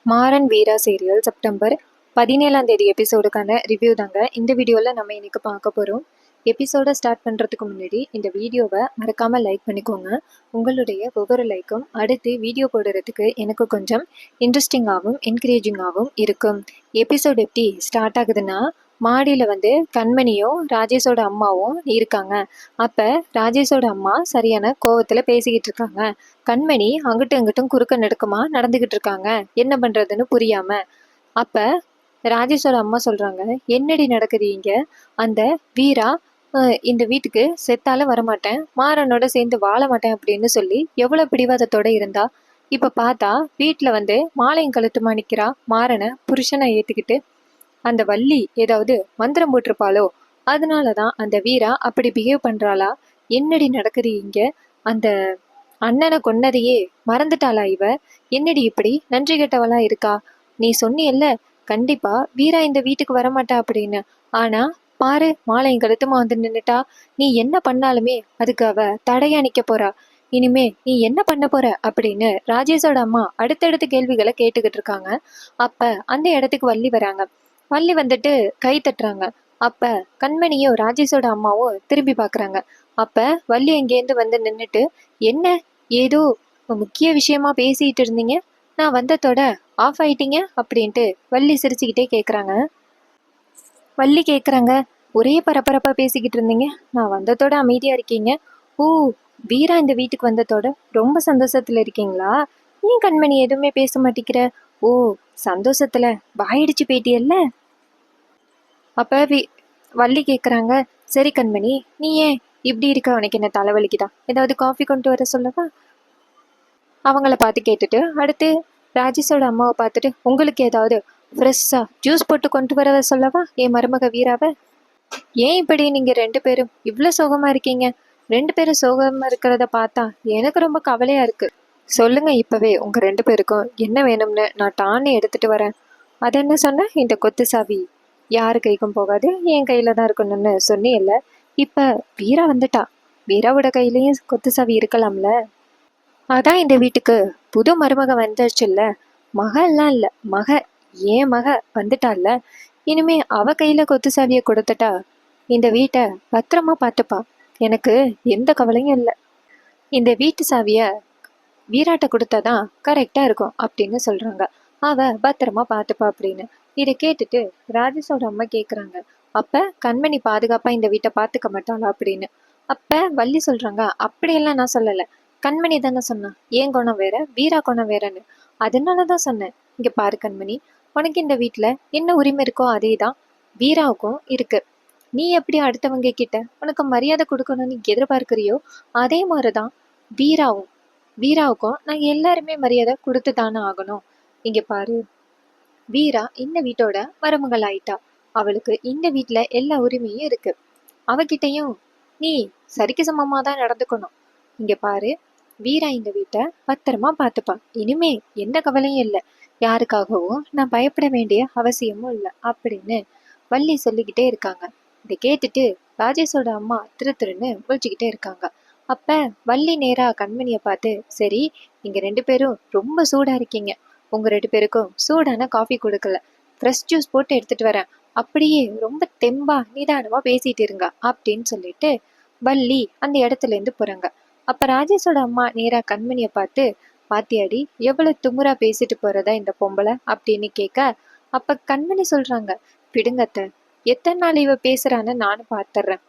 மாறன் வீரா serial September 17 எபிசோடுக்கான review தாங்க இந்த வீடியோவில் நம்ம இன்னைக்கு பார்க்க போகிறோம். எபிசோடை ஸ்டார்ட் பண்ணுறதுக்கு முன்னாடி இந்த வீடியோவை மறக்காமல் லைக் பண்ணிக்கோங்க. உங்களுடைய ஒவ்வொரு லைக்கும் அடுத்து வீடியோ போடுறதுக்கு எனக்கு கொஞ்சம் இன்ட்ரெஸ்டிங்காகவும் என்கரேஜிங்காகவும் இருக்கும். எபிசோடு எப்படி ஸ்டார்ட் ஆகுதுன்னா, மாடியில் கண்மணியும் ராஜேஷோட அம்மாவும் இருக்காங்க. அப்போ ராஜேஷோட அம்மா சரியான கோவத்தில் பேசிக்கிட்டு இருக்காங்க. கண்மணி அங்கிட்டும் இங்கிட்டும் குறுக்க நெடுக்குமா நடந்துக்கிட்டு இருக்காங்க. என்ன பண்ணுறதுன்னு புரியாமல். அப்போ ராஜேஷோட அம்மா சொல்கிறாங்க, என்னடி நடக்குது இங்கே? அந்த வீரா இந்த வீட்டுக்கு செத்தால வரமாட்டேன், மாறனோட சேர்ந்து வாழ மாட்டேன் அப்படின்னு சொல்லி எவ்வளோ பிடிவாதத்தோடு இருந்தா. இப்போ பார்த்தா வீட்டில் மாலையும் கழுத்துமா நிற்கிறா. மாறனை புருஷனை ஏற்றுக்கிட்டு அந்த வள்ளி ஏதாவது மந்திரம் போட்டிருப்பாளோ, அதனால தான் அந்த வீரா அப்படி பிஹேவ் பண்ணுறாளா? என்னடி நடக்குது இங்கே? அந்த அண்ணனை கொன்னதையே மறந்துட்டாளா இவ? என்னடி இப்படி நன்றி கெட்டவளா இருக்கா? நீ சொன்னியல்ல கண்டிப்பா வீரா இந்த வீட்டுக்கு வரமாட்டா அப்படின்னு. ஆனா பாரு, மாலையும் கழுத்துமா நின்னுட்டா. நீ என்ன பண்ணாலுமே அதுக்கு அவ தடையா நிக்க போறா. இனிமே நீ என்ன பண்ண போற அப்படின்னு ராஜேஷோட அம்மா அடுத்தடுத்து கேள்விகளை கேட்டுக்கிட்டு இருக்காங்க. அப்ப அந்த இடத்துக்கு வள்ளி வராங்க. வள்ளி கை தட்டுறாங்க. அப்ப கண்மணியும் ராஜேஷோட அம்மாவும் திரும்பி பாக்குறாங்க. அப்ப வள்ளி அங்கேருந்து நின்னுட்டு, என்ன ஏதோ முக்கிய விஷயமா பேசிட்டு இருந்தீங்க, நான் வந்ததோட ஆஃப் ஆயிட்டீங்க அப்படின்ட்டு வள்ளி சிரிச்சுக்கிட்டே கேட்குறாங்க. வள்ளி கேட்குறாங்க, ஒரே பரபரப்பாக பேசிக்கிட்டு இருந்தீங்க, நான் வந்ததோட அமைதியாக இருக்கீங்க. ஓ, வீரா இந்த வீட்டுக்கு வந்ததோட ரொம்ப சந்தோஷத்தில் இருக்கீங்களா? ஏன் கண்மணி எதுவுமே பேச மாட்டேங்கிற? ஓ, சந்தோஷத்தில் வாயிடுச்சு பேட்டியல்ல? அப்போ வள்ளி கேட்குறாங்க, சரி கண்மணி, நீ ஏன் இப்படி இருக்க? உனக்கு என்ன தலைவலிக்குதா? ஏதாவது காஃபி கொண்டு வர சொல்லவா? அவங்கள பார்த்து கேட்டுட்டு அடுத்து ராஜேஷோட அம்மாவை பார்த்துட்டு, உங்களுக்கு ஏதாவது ஃப்ரெஷ்ஷாக ஜூஸ் போட்டு கொண்டு வர சொல்லவா என் மருமக வீராவை? ஏன் இப்படி நீங்கள் 2 பேரும் இவ்வளோ சோகமாக இருக்கீங்க? 2 பேரும் சோகமாக இருக்கிறத பார்த்தா எனக்கு ரொம்ப கவலையாக இருக்குது. சொல்லுங்க இப்போவே உங்கள் 2 பேருக்கும் என்ன வேணும்னு நான் டானே எடுத்துகிட்டு வரேன். அது என்ன சொன்ன? இந்த கொத்து சாவி யார் கைக்கும் போகாது, என் கையில் தான் இருக்கணும்னு சொன்னியல்ல. இப்போ வீரா வந்துட்டா, வீராவோட கையிலையும் கொத்து சாவி இருக்கலாம்ல. அதான் இந்த வீட்டுக்கு புது மருமக வந்துருச்சுல்ல. மகள்லாம் இல்லை, ஏன் மக வந்துட்டால. இனிமே அவ கையில கொத்து சாவியை கொடுத்துட்டா இந்த வீட்டை பத்திரமா பார்த்துப்பா. எனக்கு எந்த கவலையும் இல்லை. இந்த வீட்டு சாவிய வீராட்ட கொடுத்தாதான் கரெக்டா இருக்கும் அப்படின்னு சொல்றாங்க. அவ பத்திரமா பார்த்துப்பா அப்படின்னு. இதை கேட்டுட்டு ராஜேஷோட அம்மா கேக்குறாங்க, அப்ப கண்மணி பாதுகாப்பா இந்த வீட்டை பார்த்துக்க மாட்டாளா அப்படின்னு. அப்ப வள்ளி சொல்றாங்க, அப்படியெல்லாம் நான் சொல்லலை, கண்மணி தானே சொன்னா, ஏன் குணம் வேற வீரா குணம் வேறன்னு. அதனாலதான் சொன்னேன். இங்க பாரு கண்மணி, உனக்கு இந்த வீட்டுல என்ன உரிமை இருக்கோ அதே தான் வீராவுக்கும் இருக்கு. நீ எப்படி அடுத்தவங்க கிட்ட உனக்கு மரியாதை கொடுக்கணும்னு எதிர்பார்க்கிறியோ அதே மாதிரிதான் வீராவுக்கும் நான் எல்லாருமே மரியாதை கொடுத்து தானே ஆகணும். இங்க பாரு, வீரா இந்த வீட்டோட மருமகள் ஆயிட்டா. அவளுக்கு இந்த வீட்டுல எல்லா உரிமையும் இருக்கு. அவகிட்டையும் நீ சரிக்கு சமமா தான் நடந்துக்கணும். இங்க பாரு, வீரா இந்த வீட்டை பத்திரமா பார்த்துப்பான். இனிமே எந்த கவலையும் இல்லை. யாருக்காகவும் நான் பயப்பட வேண்டிய அவசியமும் இல்லை அப்படின்னு வள்ளி சொல்லிக்கிட்டே இருக்காங்க. இதை கேட்டுட்டு ராஜேஷோட அம்மா திருன்னு முழிச்சுக்கிட்டே இருக்காங்க. அப்ப வள்ளி நேரா கண்மணியை பார்த்து, சரி, நீங்க 2 பேரும் ரொம்ப சூடா இருக்கீங்க, உங்க 2 பேருக்கும் சூடான காஃபி கொடுக்கல, ஃப்ரெஷ் ஜூஸ் போட்டு எடுத்துட்டு வரேன், அப்படியே ரொம்ப தெம்பா நிதானமா பேசிட்டு இருங்க அப்படின்னு சொல்லிட்டு வள்ளி அந்த இடத்துல இருந்து போறாங்க. அப்ப ராஜேஷோட அம்மா நேரா கண்மணியை பார்த்து, பாத்தியாடி எவ்வளவு துமுறா பேசிட்டு போறதா இந்த பொம்பளை அப்படின்னு கேட்க, அப்ப கண்மணி சொல்றாங்க, பிடுங்கத்த, எத்தனை நாள் இவ பேசுறான்னு நானும் பாத்துறேன்.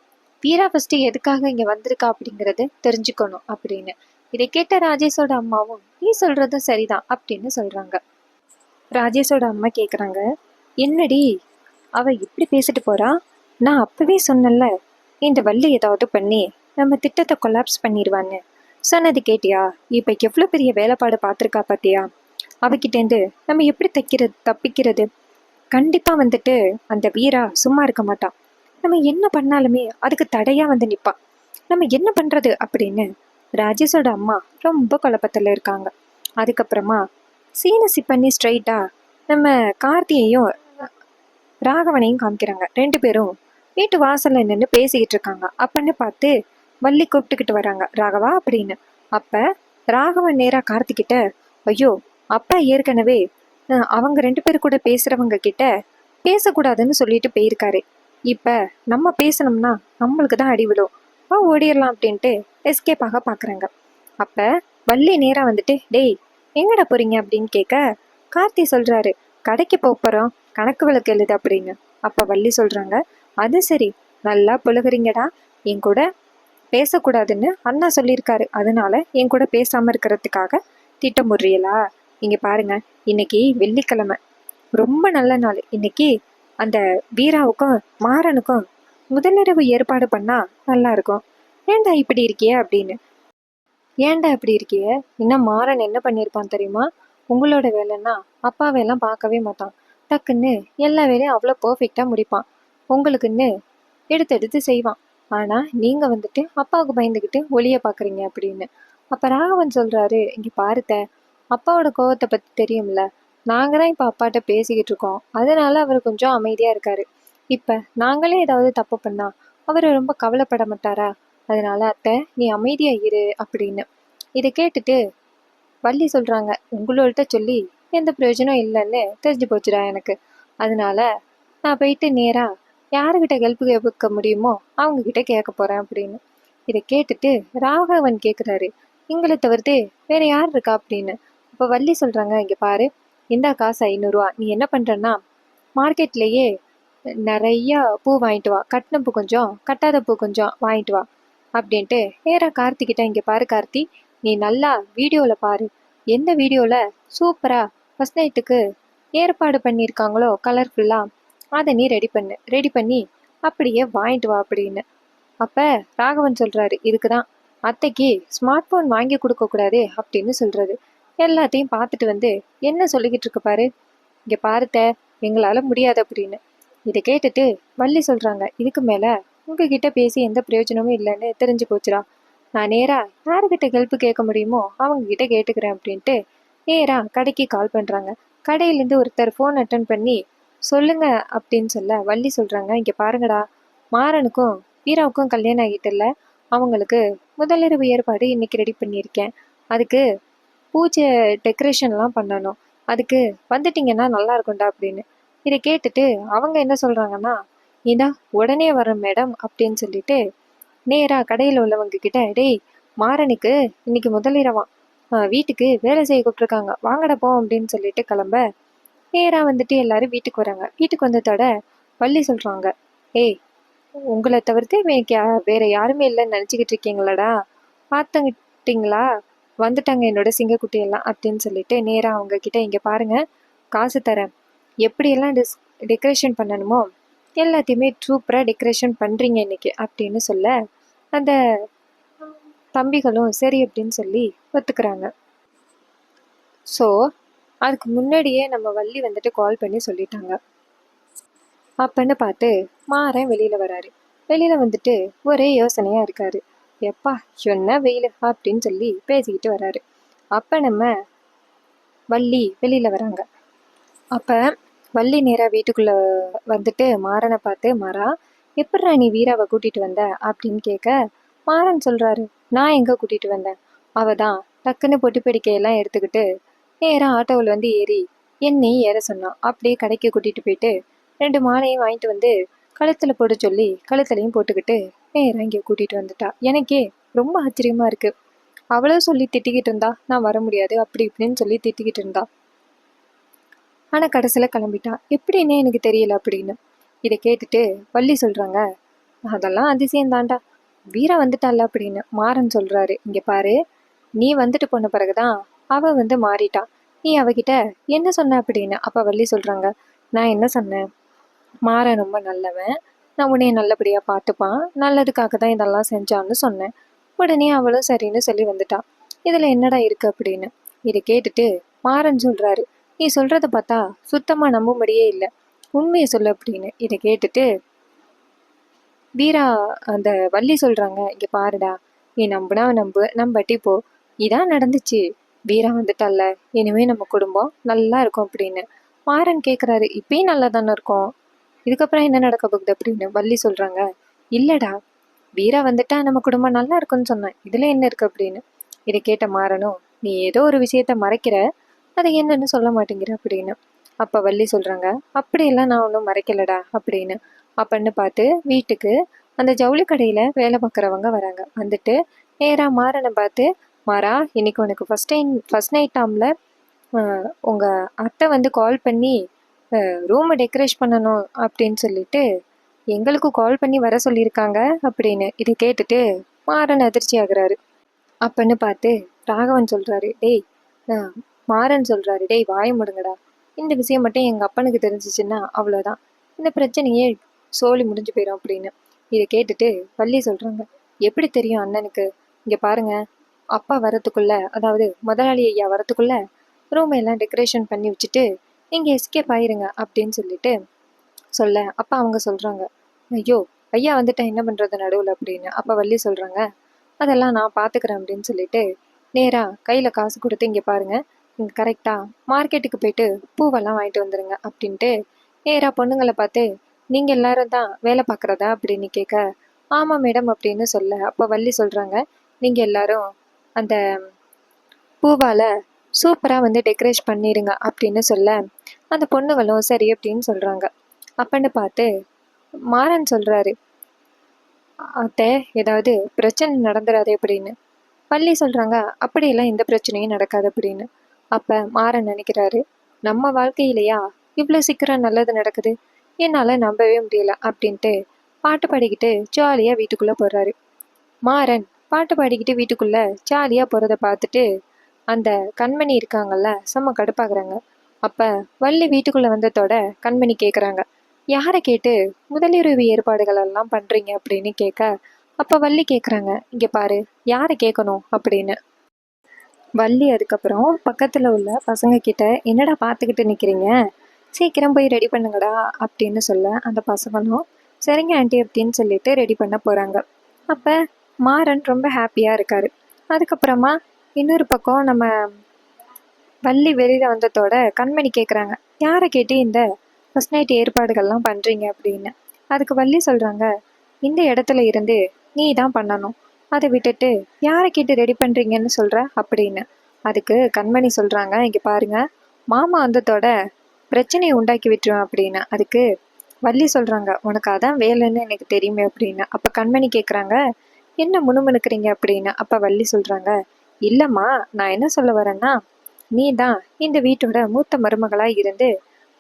வீரா ஃபர்ஸ்ட் எதுக்காக இங்க வந்திருக்கா அப்படிங்கறது தெரிஞ்சுக்கணும் அப்படின்னு. இதை கேட்ட ராஜேஷோட அம்மாவும், நீ சொல்றதும் சரிதான் அப்படின்னு சொல்றாங்க. ராஜேஷோட அம்மா கேக்குறாங்க, என்னடி அவ இப்படி பேசிட்டு போறா? நான் அப்பவே சொன்னல, இந்த வள்ளி ஏதாவது பண்ணி நம்ம திட்டத்தை கொலாப்ஸ் பண்ணிடுவான்னு. சொன்னது கேட்டியா? இப்ப எவ்வளவு பெரிய வேலைப்பாடு பார்த்துருக்கா பாத்தியா? அவகிட்டேருந்து நம்ம எப்படி தப்பிக்கிறது? கண்டிப்பா அந்த வீரா சும்மா இருக்க மாட்டான். நம்ம என்ன பண்ணாலுமே அதுக்கு தடையா நிப்பான். நம்ம என்ன பண்றது அப்படின்னு ராஜேஷோட அம்மா ரொம்ப குழப்பத்துல இருக்காங்க. அதுக்கப்புறமா சீனசி பண்ணி ஸ்ட்ரைட்டா நம்ம கார்த்தியையும் ராகவனையும் காமிக்கிறாங்க. 2 பேரும் வீட்டு வாசல்ல நின்று பேசிக்கிட்டு இருக்காங்க. அப்பன்னு பார்த்து வள்ளி கூப்பிட்டுக்கிட்டு வராங்க, ராகவா அப்படின்னு. அப்ப ராகவன் நேரா கார்த்திக்கிட்ட, ஐயோ, அப்பா ஏற்கனவே அவங்க 2 பேர் கூட பேசுறவங்க கிட்ட பேசக்கூடாதுன்னு சொல்லிட்டு போயிருக்காரு. இப்ப நம்ம பேசணும்னா நம்மளுக்கு தான் அடி விழும். ஓடிடலாம் அப்படின்ட்டு எஸ்கேப் ஆக பாக்குறாங்க. அப்ப வள்ளி நேரா வந்துட்டு, டேய் எங்கடா போறீங்க அப்படின்னு கேட்க, கார்த்தி சொல்றாரு, கடைக்கு போறோம், கணக்கு விளக்கு எழுது அப்படின்னு. அப்ப வள்ளி சொல்றாங்க, அது சரி, நல்லா புழுகுறீங்கடா, என் கூட பேசக்கூடாதுன்னு அண்ணா சொல்லியிருக்காரு, அதனால என் கூட பேசாம இருக்கிறதுக்காக திட்டமுறியலா? இங்க பாருங்க, இன்னைக்கு வெள்ளிக்கிழமை, ரொம்ப நல்ல நாள். இன்னைக்கு அந்த வீராவுக்கும் மாறனுக்கும் முதலிரவு ஏற்பாடு பண்ணா நல்லா இருக்கும். ஏன்டா இப்படி இருக்கிய அப்படின்னு. ஏன்டா இப்படி இருக்கிய? இன்னும் மாறன் என்ன பண்ணியிருப்பான் தெரியுமா? உங்களோட வேலைன்னா அப்பாவையெல்லாம் பார்க்கவே மாட்டான். டக்குன்னு எல்லா வேலையும் அவ்வளோ பர்ஃபெக்டா முடிப்பான். உங்களுக்குன்னு எடுத்து எடுத்து செய்வான். ஆனா நீங்க வந்துட்டு அப்பாவுக்கு பயந்துக்கிட்டு ஒளிய பாக்குறீங்க அப்படின்னு. அப்ப ராகவன் சொல்றாரு, இங்க பாருத்த, அப்பாவோட கோவத்தை பத்தி தெரியும்ல, நாங்க தான் இப்ப அப்பாட்ட பேசிக்கிட்டு இருக்கோம், அதனால அவர் கொஞ்சம் அமைதியா இருக்காரு. இப்ப நாங்களே ஏதாவது தப்பு பண்ணா அவர் ரொம்ப கவலைப்பட மாட்டாரா? அதனால அத்தை நீ அமைதியா இரு அப்படின்னு. இதை கேட்டுட்டு வள்ளி சொல்றாங்க, உங்களோட சொல்லி எந்த பிரயோஜனம் இல்லைன்னு தெரிஞ்சு போச்சுடா எனக்கு, அதனால நான் போயிட்டு நேரா யாருக்கிட்ட ஹெல்ப் கேட்க முடியுமோ அவங்க கிட்ட கேட்க போறேன் அப்படின்னு. இதை கேட்டுட்டு ராகவன் கேட்குறாரு, எங்களை தவிர்த்து வேற யார் இருக்கா அப்படின்னு. இப்போ வள்ளி சொல்றாங்க, இங்க பாரு, இந்தா காசு 500 ரூபா, நீ என்ன பண்றன்னா மார்க்கெட்லயே நிறைய பூ வாங்கிட்டு வா, கட்டின பூ கொஞ்சம் கட்டாத பூ கொஞ்சம் வாங்கிட்டு வா அப்படின்ட்டு நேரா கார்த்திகிட்ட, இங்க பாரு கார்த்தி, நீ நல்லா வீடியோல பாரு, எந்த வீடியோல சூப்பரா ஃபர்ஸ்ட் நைட்டுக்கு ஏற்பாடு பண்ணியிருக்காங்களோ கலர்ஃபுல்லா, அதை நீ ரெடி பண்ணி அப்படியே வாங்கிட்டு வா அப்படின்னு. அப்ப ராகவன் சொல்றாரு, இதுக்குதான் அத்தைக்கு ஸ்மார்ட் போன் வாங்கி கொடுக்க கூடாது அப்படின்னு சொல்றது. எல்லாத்தையும் பார்த்துட்டு வந்து என்ன சொல்லிக்கிட்டு இருக்கு பாரு, இங்க பாருத்த, எங்களால முடியாது அப்படின்னு. இதை கேட்டுட்டு வள்ளி சொல்றாங்க, இதுக்கு மேல உங்ககிட்ட பேசி எந்த பிரயோஜனமும் இல்லைன்னு தெரிஞ்சு போச்சுடா, நான் நேரா யாருக்கிட்ட ஹெல்ப் கேட்க முடியுமோ அவங்க கிட்ட கேட்டுக்கிறேன் அப்படின்ட்டு நேரா கடைக்கு கால் பண்றாங்க. கடையிலேருந்து ஒருத்தர் ஃபோன் அட்டன் பண்ணி, சொல்லுங்க அப்படின்னு சொல்ல வள்ளி சொல்றாங்க, இங்க பாருங்கடா, மாறனுக்கும் வீராவுக்கும் கல்யாணம் ஆகிட்டுல, அவங்களுக்கு முதலிரவு ஏற்பாடு இன்னைக்கு ரெடி பண்ணியிருக்கேன், அதுக்கு பூஜை டெக்கரேஷன்லாம் பண்ணணும், அதுக்கு வந்துட்டீங்கன்னா நல்லா இருக்கும்டா அப்படின்னு. இதை கேட்டுட்டு அவங்க என்ன சொல்றாங்கன்னா, இதா உடனே வரோம் மேடம் அப்படின்னு சொல்லிட்டு நேரா கடையில் உள்ளவங்க கிட்ட, டேய் மாறனுக்கு இன்னைக்கு முதலிரவாம், வீட்டுக்கு வேலை செய்ய கூப்பிட்டுருக்காங்க, வாங்கடா போ அப்படின்னு சொல்லிட்டு கிளம்ப நேரா வந்துட்டு எல்லாரும் வீட்டுக்கு வராங்க. வீட்டுக்கு வந்ததோட வள்ளி சொல்றாங்க, ஏய் உங்களை தவிர்த்து வேற யாருமே இல்லைன்னு நினச்சிக்கிட்டு இருக்கீங்களாடா, பார்த்துக்கிட்டீங்களா, வந்துட்டாங்க என்னோட சிங்கக்குட்டி எல்லாம் அப்படின்னு சொல்லிட்டு நேராக அவங்க கிட்ட, இங்கே பாருங்க, காசு தரேன், எப்படியெல்லாம் டெக்கரேஷன் பண்ணணுமோ எல்லாத்தையுமே சூப்பராக டெக்கரேஷன் பண்ணுறீங்க இன்னைக்கு அப்படின்னு சொல்ல, அந்த தம்பிகளும் சரி அப்படின்னு சொல்லி ஒத்துக்கிறாங்க. ஸோ அதுக்கு முன்னாடியே நம்ம வள்ளி வந்துட்டு கால் பண்ணி சொல்லிட்டாங்க. அப்பன்னு பார்த்து மாறன் வெளியில வராரு. வெளியில வந்துட்டு ஒரே யோசனையா இருக்காரு. எப்பா என்ன வெயில் அப்படின்னு சொல்லி பேசிக்கிட்டு வராரு. அப்ப நம்ம வள்ளி வெளியில வராங்க. அப்ப வள்ளி நேரா வீட்டுக்குள்ள வந்துட்டு மாறனை பார்த்து, மாறா எப்படிடா நீ வீராவை கூட்டிட்டு வந்த அப்படின்னு கேட்க, மாறன் சொல்றாரு, நான் எங்க கூட்டிட்டு வந்தேன், அவ தான் டக்குன்னு பொட்டி படிக்கையெல்லாம் எடுத்துக்கிட்டு நேரா ஆட்டோவில் வந்து ஏறி என்னையும் ஏற சொன்னான். அப்படியே கடைக்கு கூட்டிட்டு போயிட்டு 2 மாலையும் வாங்கிட்டு வந்து கழுத்துல போட சொல்லி கழுத்துலையும் போட்டுக்கிட்டு நேரா இங்கே கூட்டிட்டு வந்துட்டா. எனக்கே ரொம்ப ஆச்சரியமா இருக்கு. அவளோ சொல்லி திட்டிக்கிட்டு இருந்தா, நான் வர முடியாது அப்படி இப்படின்னு சொல்லி திட்டிக்கிட்டு இருந்தா, ஆனா கடைசியில கிளம்பிட்டா, எப்படின்னே எனக்கு தெரியல அப்படின்னு. இதை கேட்டுட்டு வள்ளி சொல்றாங்க, அதெல்லாம் அதிசயம் தாண்டா, வீரா வந்துட்டால அப்படின்னு. மாறன் சொல்றாரு, இங்க பாரு, நீ வந்துட்டு போன பிறகுதான் அவ வந்து மாறிட்டா, நீ அவகிட்ட என்ன சொன்ன அப்படின்னு. அப்ப வள்ளி சொல்றாங்க, நான் என்ன சொன்னேன், மாறன் ரொம்ப நல்லவன், நான் உன்னைய நல்லபடியா பார்த்துப்பான், நல்லதுக்காக தான் இதெல்லாம் செஞ்சான்னு சொன்னேன். உடனே அவளும் சரின்னு சொல்லி வந்துட்டான், இதுல என்னடா இருக்கு அப்படின்னு. இதை கேட்டுட்டு மாறன் சொல்றாரு, நீ சொல்றத பார்த்தா சுத்தமா நம்பும்படியே இல்லை, உண்மையை சொல்லு அப்படின்னு. இதை கேட்டுட்டு வீரா அந்த வள்ளி சொல்றாங்க, இங்க பாருடா, நீ நம்புனா நம்பு, நம்பட்டி போ, இதான் நடந்துச்சு, வீரா வந்துட்டல்ல, இனிமே நம்ம குடும்பம் நல்லா இருக்கும் அப்படின்னு. மாறன் கேக்குறாரு, இப்பயும் நல்லா தானே இருக்கும், இதுக்கப்புறம் என்ன நடக்க போகுது அப்படின்னு. வள்ளி சொல்றாங்க, இல்லடா, வீரா வந்துட்டா நம்ம குடும்பம் நல்லா இருக்குன்னு சொன்னேன், இதுல என்ன இருக்கு அப்படின்னு. இதை கேட்ட மாறனும், நீ ஏதோ ஒரு விஷயத்த மறைக்கிற, அது என்னன்னு சொல்ல மாட்டேங்கிற அப்படின்னு. அப்போ வள்ளி சொல்கிறாங்க, அப்படியெல்லாம் நான் ஒன்றும் மறைக்கலடா அப்படின்னு. அப்பன்னு பார்த்து வீட்டுக்கு அந்த ஜவுளி கடையில் வேலை பார்க்குறவங்க வராங்க. வந்துட்டு நேராக மாறனை பார்த்து, மாறா இன்னைக்கு உனக்கு ஃபஸ்ட் நைட்டாமில் உங்கள் அத்தை வந்து கால் பண்ணி ரூமை டெக்கரேட் பண்ணணும் அப்படின்னு சொல்லிட்டு எங்களுக்கு கால் பண்ணி வர சொல்லியிருக்காங்க அப்படின்னு. இதை கேட்டுட்டு மாறன் அதிர்ச்சி ஆகுறாரு. அப்பன்னு பார்த்து ராகவன் சொல்கிறாரு, டேய் மாறன் சொல்கிறாரு, டேய் வாய முடுங்கடா, இந்த விஷயம் மட்டும் எங்கள் அப்பனுக்கு தெரிஞ்சிச்சுன்னா அவ்வளோதான், இந்த பிரச்சனையே சோழி முடிஞ்சு போயிடும் அப்படின்னு. இதை கேட்டுட்டு வள்ளி சொல்கிறாங்க, எப்படி தெரியும் அண்ணனுக்கு? இங்கே பாருங்க, அப்பா வரத்துக்குள்ள, அதாவது முதலாளி ஐயா வரத்துக்குள்ள ரூம் எல்லாம் டெக்கரேஷன் பண்ணி வச்சுட்டு நீங்கள் எஸ்கேப் ஆயிருங்க அப்படின்னு சொல்லிட்டு சொல்ல, அப்பா அவங்க சொல்கிறாங்க, ஐயோ ஐயா வந்துட்டா என்ன பண்ணுறது நடுவில் அப்படின்னு. அப்போ வள்ளி சொல்கிறாங்க, அதெல்லாம் நான் பார்த்துக்கிறேன் அப்படின்னு சொல்லிட்டு நேராக கையில் காசு கொடுத்து, இங்கே பாருங்கள், இங்கே கரெக்டாக மார்க்கெட்டுக்கு போயிட்டு பூவெல்லாம் வாங்கிட்டு வந்துடுங்க அப்படின்ட்டு நேராக பொண்ணுங்களை பார்த்து, நீங்கள் எல்லாரும் தான் வேலை பார்க்குறதா அப்படின்னு கேட்க, ஆமாம் மேடம் அப்படின்னு சொல்ல, அப்போ வள்ளி சொல்கிறாங்க, நீங்கள் எல்லாரும் அந்த பூவால் சூப்பராக வந்து டெக்கரேட் பண்ணிடுங்க அப்படின்னு சொல்ல, அந்த பொண்ணுங்களும் சரி அப்படின்னு சொல்கிறாங்க. அப்பன்னு பார்த்து மாறன் சொல்கிறாரு, அத்தை ஏதாவது பிரச்சனை நடந்துடாதே அப்படின்னு. வள்ளி சொல்கிறாங்க, அப்படியெல்லாம் எந்த பிரச்சனையும் நடக்காது அப்படின்னு. அப்போ மாறன் நினைக்கிறாரு, நம்ம வாழ்க்கையிலையா இவ்வளோ சீக்கிரம் நல்லது நடக்குது, என்னால் நம்பவே முடியல அப்படின்ட்டு பாட்டு பாடிக்கிட்டு ஜாலியாக வீட்டுக்குள்ளே போடுறாரு. மாறன் பாட்டு பாடிக்கிட்டு வீட்டுக்குள்ளே ஜாலியாக போகிறத பார்த்துட்டு அந்த கண்மணி இருக்காங்கல்ல செம்ம கடுப்பாகிறாங்க. அப்போ வள்ளி வீட்டுக்குள்ளே வந்ததோட கண்மணி கேட்குறாங்க, யாரை கேட்டு முதலுதவி ஏற்பாடுகள் எல்லாம் பண்ணுறீங்க அப்படின்னு கேட்க, அப்போ வள்ளி கேட்குறாங்க, இங்கே பாரு யாரை கேட்கணும் அப்படின்னு. வள்ளி அதுக்கப்புறம் பக்கத்தில் உள்ள பசங்க கிட்ட, என்னடா பார்த்துக்கிட்டு நிற்கிறீங்க, சீக்கிரம் போய் ரெடி பண்ணுங்கடா அப்படின்னு சொல்ல, அந்த பசங்களும் சரிங்க ஆண்டி அப்படின்னு சொல்லிட்டு ரெடி பண்ண போகிறாங்க. அப்போ மாறன் ரொம்ப ஹாப்பியாக இருக்காரு. அதுக்கப்புறமா இன்னொரு பக்கம் நம்ம வள்ளி வெளியில் வந்ததோட கண்மணி கேட்குறாங்க, யாரை கேட்டு இந்த ஃபஸ்ட் நைட் ஏற்பாடுகள்லாம் பண்ணுறீங்க அப்படின்னு. அதுக்கு வள்ளி சொல்கிறாங்க, இந்த இடத்துல இருந்து நீ தான் பண்ணணும், அதை விட்டுட்டு யாரை கேட்டு ரெடி பண்ணுறீங்கன்னு சொல்கிற அப்படின்னு. அதுக்கு கண்மணி சொல்கிறாங்க, இங்கே பாருங்க, மாமா வந்ததோட பிரச்சனையை உண்டாக்கி விட்டுருவேன் அப்படின்னு. அதுக்கு வள்ளி சொல்கிறாங்க, உனக்கு அதான் வேலைன்னு எனக்கு தெரியுமே அப்படின்னு. அப்போ கண்மணி கேட்குறாங்க, என்ன முணுமுணுக்கிறீங்க அப்படின்னு. அப்போ வள்ளி சொல்கிறாங்க, இல்லைம்மா, நான் என்ன சொல்ல வரேன்னா, நீ தான் இந்த வீட்டோட மூத்த மருமகளாக இருந்து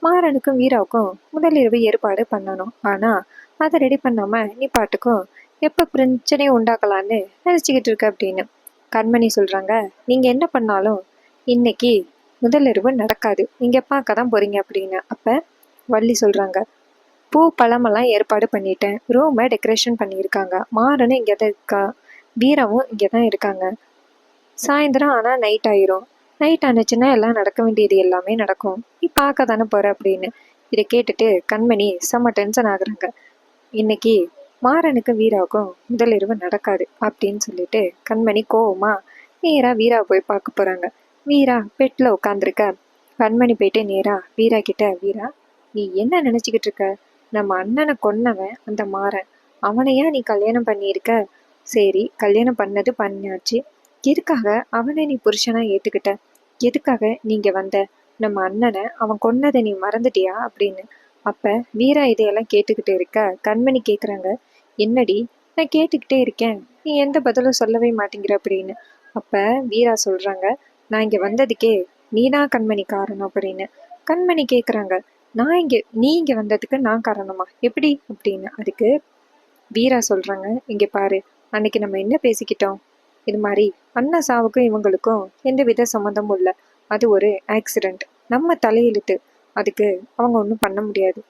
மாறனுக்கும் வீராவுக்கும் முதலிரவு ஏற்பாடு பண்ணணும். ஆனால் அதை ரெடி பண்ணாமல் நீ பாட்டுக்கும் எப்போ பிரச்சனையை உண்டாக்கலான்னு நினச்சிக்கிட்டு இருக்க அப்படின்னு. கண்மணி சொல்கிறாங்க, நீங்கள் என்ன பண்ணாலும் இன்னைக்கு முதலிரவு நடக்காது, நீங்கள் பார்க்க தான் போகிறீங்க அப்படின்னு. அப்போ வள்ளி சொல்கிறாங்க, பூ பழமெல்லாம் ஏற்பாடு பண்ணிட்டேன், ரூமை டெக்கரேஷன் பண்ணியிருக்காங்க, மாறனும் இங்கே தான் இருக்கா, வீராவும் இங்கே தான் இருக்காங்க, சாயந்தரம் ஆனால் நைட் ஆயிரும், நைட் ஆனிச்சுன்னா எல்லாம் நடக்க வேண்டியது எல்லாமே நடக்கும், நீ பார்க்க தானே போகிற அப்படின்னு. இதை கேட்டுட்டு கண்மணி செம்ம டென்ஷன் ஆகுறாங்க. இன்னைக்கு மாறனுக்கு வீராவுக்கும் முதலிரவு நடக்காது அப்படின்னு சொல்லிட்டு கண்மணி கோவமா நேராக வீரா போய் பார்க்க போகிறாங்க. வீரா பெட்டில் உட்காந்துருக்க. கண்மணி போயிட்டு நேராக வீரா கிட்ட, வீரா நீ என்ன நினச்சிக்கிட்டு இருக்க, நம்ம அண்ணனை கொன்னவன் அந்த மாறன், அவனையா நீ கல்யாணம் பண்ணியிருக்க, சரி கல்யாணம் பண்ணது பண்ணியாச்சு, எதுக்காக அவனை நீ புருஷனா ஏற்றுக்கிட்ட, எதுக்காக நீங்கள் வந்த, நம்ம அண்ணனை அவன் கொன்னதை நீ மறந்துட்டியா அப்படின்னு. அப்போ வீரா இதையெல்லாம் கேட்டுக்கிட்டே இருக்க கண்மணி கேட்குறாங்க, என்னடி நான் கேட்டுக்கிட்டே இருக்கேன், நீ எந்த பதிலும் சொல்லவே மாட்டேங்கிற அப்படின்னு. அப்போ வீரா சொல்கிறாங்க, நான் இங்கே வந்ததுக்கே நீ தான் கண்மணி காரணம் அப்படின்னு. கண்மணி கேட்குறாங்க, நீ இங்கே வந்ததுக்கு நான் காரணமா, எப்படி அப்படின்னு. அதுக்கு வீரா சொல்கிறாங்க, இங்கே பாரு, அன்னைக்கு நம்ம என்ன பேசிக்கிட்டோம், இது மாதிரி அண்ணா சாவுக்கும் இவங்களுக்கும் எந்த வித சம்மந்தமும் இல்லை, அது ஒரு ஆக்சிடெண்ட், நம்ம தலையெழுத்து, அதுக்கு அவங்க ஒன்றும் பண்ண முடியாது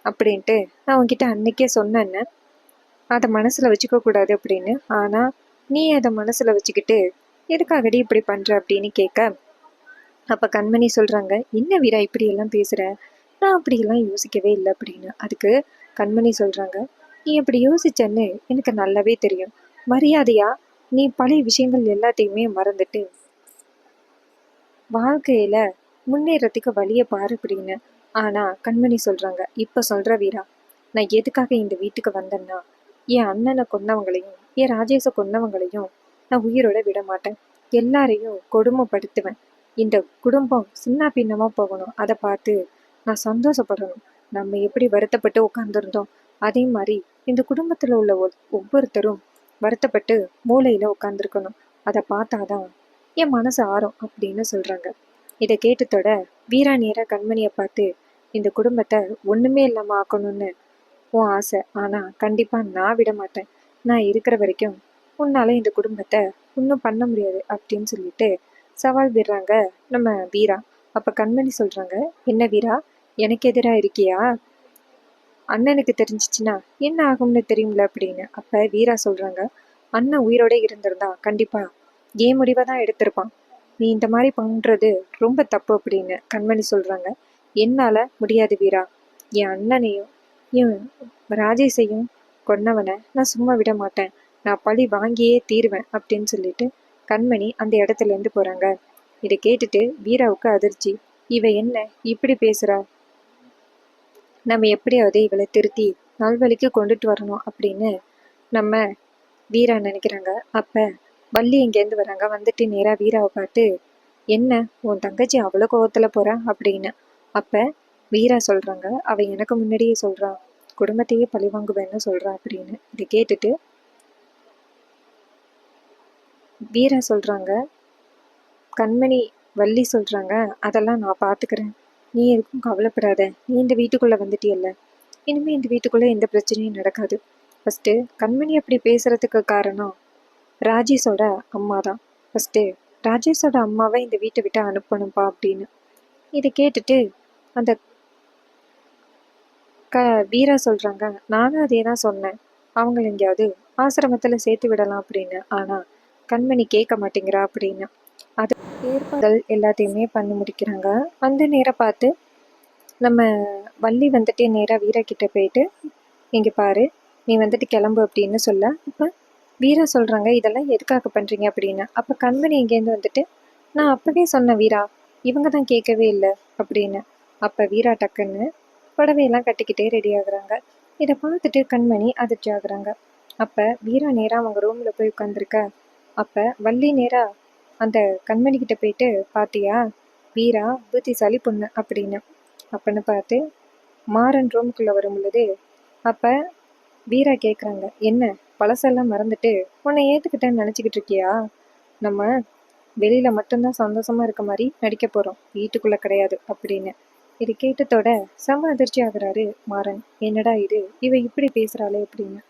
அப்படின்ட்டு நான் உன்கிட்ட அன்னைக்கே சொன்னேன்னு, அதை மனசில் வச்சுக்க கூடாது அப்படின்னு. ஆனால் நீ அதை மனசில் வச்சுக்கிட்டு எதுக்காகடி இப்படி பண்ணுற அப்படின்னு கேட்க, அப்போ கண்மணி சொல்கிறாங்க, என்ன வீரா இப்படியெல்லாம் பேசுகிற, நான் அப்படியெல்லாம் யோசிக்கவே இல்லை அப்படின்னு. அதுக்கு கண்மணி சொல்கிறாங்க, நீ அப்படி யோசிச்சேன்னு எனக்கு நல்லாவே தெரியும், மரியாதையா நீ பழைய விஷயங்கள் எல்லாத்தையுமே மறந்துட்டு வாழ்க்கையில் முன்னேறத்துக்கு வழியை பாரு அப்படின்னு. ஆனால் கண்மணி சொல்கிறாங்க, இப்போ சொல்கிற வீரா, நான் எதுக்காக இந்த வீட்டுக்கு வந்தேன்னா, என் அண்ணனை கொன்னவங்களையும் என் ராஜேஷை கொன்னவங்களையும் நான் உயிரோட விட மாட்டேன், எல்லாரையும் கொடுமைப்படுத்துவேன், இந்த குடும்பம் சின்ன பின்னமாக போகணும், அதை பார்த்து நான் சந்தோஷப்படணும். நம்ம எப்படி வருத்தப்பட்டு உட்காந்துருந்தோம் அதே மாதிரி இந்த குடும்பத்தில் உள்ள ஒவ்வொருத்தரும் வருத்தப்பட்டு மூளையில் உட்காந்துருக்கணும். அதை பார்த்தாதான் என் மனசு ஆறும் அப்படின்னு சொல்கிறாங்க. இதை கேட்டதோட வீரா நேரா கண்மணியை பார்த்து, இந்த குடும்பத்தை ஒன்றுமே இல்லாமல் ஆக்கணும்னு உன் ஆசை, ஆனால் கண்டிப்பாக நான் விட மாட்டேன். நான் இருக்கிற வரைக்கும் உன்னால இந்த குடும்பத்தை ஒன்றும் பண்ண முடியாது அப்படின்னு சொல்லிட்டு சவால் விடுறாங்க நம்ம வீரா. அப்போ கண்மணி சொல்கிறாங்க, என்ன வீரா, எனக்கு எதிராக இருக்கியா? அண்ணனுக்கு தெரிஞ்சிச்சுன்னா என்ன ஆகும்னு தெரியும்ல அப்படின்னு. அப்போ வீரா சொல்கிறாங்க, அண்ணன் உயிரோட இருந்திருந்தா கண்டிப்பாக ஏன் முடிவை தான் எடுத்திருப்பான். நீ இந்த மாதிரி பண்ணுறது ரொம்ப தப்பு அப்படின்னு கண்மணி சொல்கிறாங்க. என்னால் முடியாது வீரா. என் அண்ணனையும் என் ராஜேஷையும் கொன்னவனை நான் சும்மா விட மாட்டேன். நான் பழி வாங்கியே தீருவேன் அப்படின்னு சொல்லிட்டு கண்மணி அந்த இடத்துலேருந்து போகிறாங்க. இதை கேட்டுட்டு வீராவுக்கு அதிர்ச்சி. இவ என்ன இப்படி பேசுகிறா? நம்ம எப்படியாவது இவளை திருத்தி நல்வழிக்கு கொண்டுட்டு வரணும் அப்படின்னு நம்ம வீரா நினைக்கிறாங்க. அப்போ வள்ளி இங்கேருந்து வராங்க. வந்துட்டு நேராக வீராவை பார்த்து, என்ன உன் தங்கச்சி அவ்வளோ கோவத்தில் போகிறா அப்படின்னு. அப்போ வீரா சொல்கிறாங்க, அவள் எனக்கு முன்னாடியே சொல்கிறான், குடும்பத்தையே பழி வாங்குவேன்னு சொல்கிறான் அப்படின்னு. இதை கேட்டுட்டு வீரா சொல்கிறாங்க, கண்மணி வள்ளி சொல்கிறாங்க, அதெல்லாம் நான் பார்த்துக்கிறேன், நீ எதுக்கும் கவலைப்படாத. நீ இந்த வீட்டுக்குள்ளே வந்துட்டியல்ல, இனிமேல் இந்த வீட்டுக்குள்ளே எந்த பிரச்சனையும் நடக்காது. ஃபஸ்ட்டு கண்மணி அப்படி பேசுகிறதுக்கு காரணம் ராஜேஷோட அம்மா தான். ஃபஸ்ட்டு ராஜேஷோட அம்மாவை இந்த வீட்டை விட்டு அனுப்பணும்ப்பா அப்படின்னு. இதை கேட்டுட்டு அந்த வீரா சொல்கிறாங்க, நானும் அதே தான் சொன்னேன், அவங்கள எங்கேயாவது ஆசிரமத்தில் சேர்த்து விடலாம் அப்படின்னு. ஆனால் கண்மணி கேட்க மாட்டேங்கிறா அப்படின்னு. அது ஏற்பாடுகள் எல்லாத்தையுமே பண்ணி முடிக்கிறாங்க. அந்த நேரம் பார்த்து நம்ம வள்ளி வந்துட்டு நேராக வீரா கிட்ட போயிட்டு, இங்கே பாரு, நீ வந்துட்டு கிளம்பு அப்படின்னு சொல்ல. அப்போ வீரா சொல்கிறாங்க, இதெல்லாம் எதுக்காக பண்ணுறீங்க அப்படின்னு. அப்போ கண்மணி இங்கேருந்து வந்துட்டு, நான் அப்பவே சொன்னேன் வீரா, இவங்க தான் கேட்கவே இல்லை அப்படின்னு. அப்போ வீரா டக்குன்னு புடவையெல்லாம் கட்டிக்கிட்டே ரெடி ஆகுறாங்க. இதை பார்த்துட்டு கண்மணி அதிர்ச்சி ஆகுறாங்க. அப்போ வீரா நேராக அவங்க ரூமில் போய் உட்காந்துருக்க. அப்போ வள்ளி நேராக அந்த கண்மணி கிட்ட போயிட்டு, பாத்தியா வீரா புத்திசாலி பொண்ணு அப்படின்னு. அப்பன்னு பார்த்து மாறன் ரூமுக்குள்ளே வரும் பொழுது அப்போ வீரா கேட்குறாங்க, என்ன பழசெல்லாம் மறந்துட்டு உன்னை ஏற்றுக்கிட்டேன்னு நினச்சிக்கிட்டு இருக்கியா? நம்ம வெளியில் மட்டும்தான் சந்தோஷமாக இருக்க மாதிரி நடிக்க போகிறோம், வீட்டுக்குள்ளே கிடையாது அப்படின்னு. இது கேட்டதோட செம அதிர்ச்சி ஆகுறாரு மாறன். என்னடா இது, இவ இப்படி பேசுகிறாளே அப்படின்னு.